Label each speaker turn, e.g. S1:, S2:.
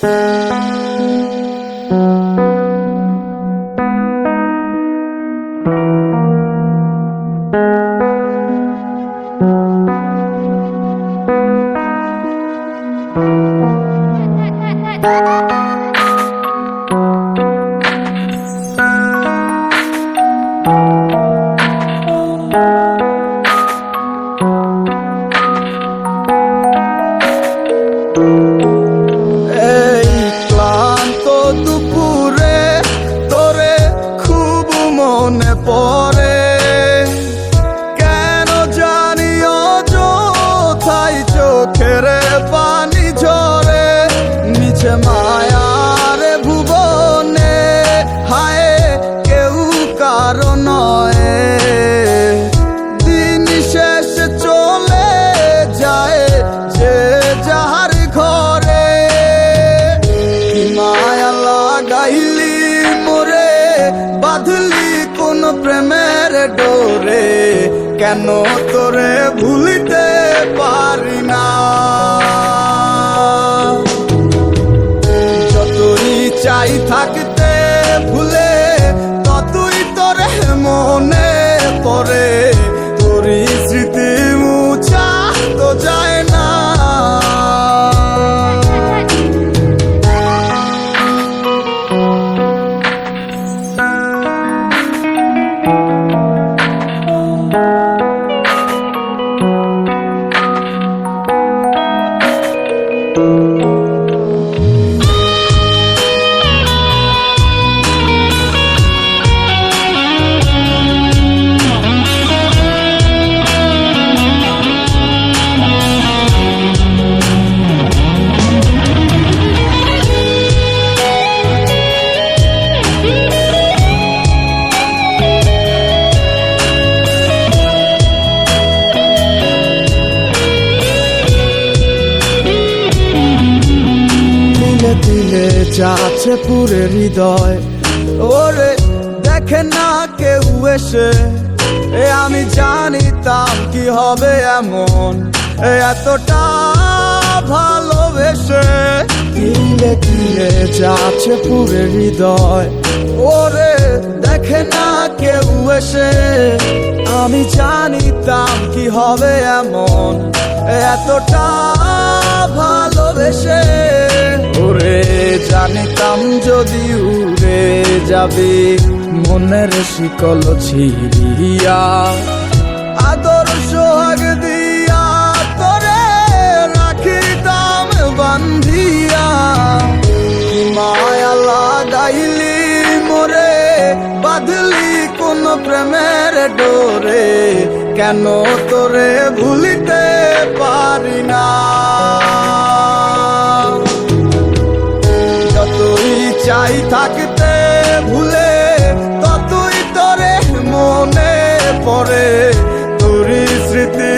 S1: এই ক্লান্ত দুপুরে তোরে খুব মনে পড়ে, কেন জানি অযথাই চোখের পানি ঝরে। নিচে মায়ার ভুবনে হায় কেউ কারো নয়, দিন শেষ চলে যায় যে যাহার ঘরে। কি মায়া লাগাইলি মোরে, বাঁধলি কোন প্রেমের ডোরে, কেন তোরে ভুলিতে পারি না। যতই চাই থাকতে ভুলে, ততই তোরে মনে পড়ে। তোরই স্মৃতি মুছা তো যায় না। দিলে যাচ্ছে পুরে হৃদয়, ওরে দেখে না কেউ এসে। আমি জানিতাম কি হবে এমন, এতটা ভালোবেসে। দিলে দিলে যাচ্ছে পুরে হৃদয়, ওরে দেখে না কেউ এসে। আমি জানিতাম কি হবে এমন, এতটা ভালোবেসে। ওরে জানিতাম যদি উড়ে যাবি মনের শিকল ছিড়িয়া, আদর সোহাগ দিয়া তোরে রাখিতাম বান্ধিয়া। মায়া লাগাইলি মোরে, বাঁধলি কোন প্রেমের ডোরে, কেন তোরে ভুলিতে পারি না। যতই চাই থাকতে ভুলে, ততই তোরে মনে পড়ে। তোরই স্মৃতি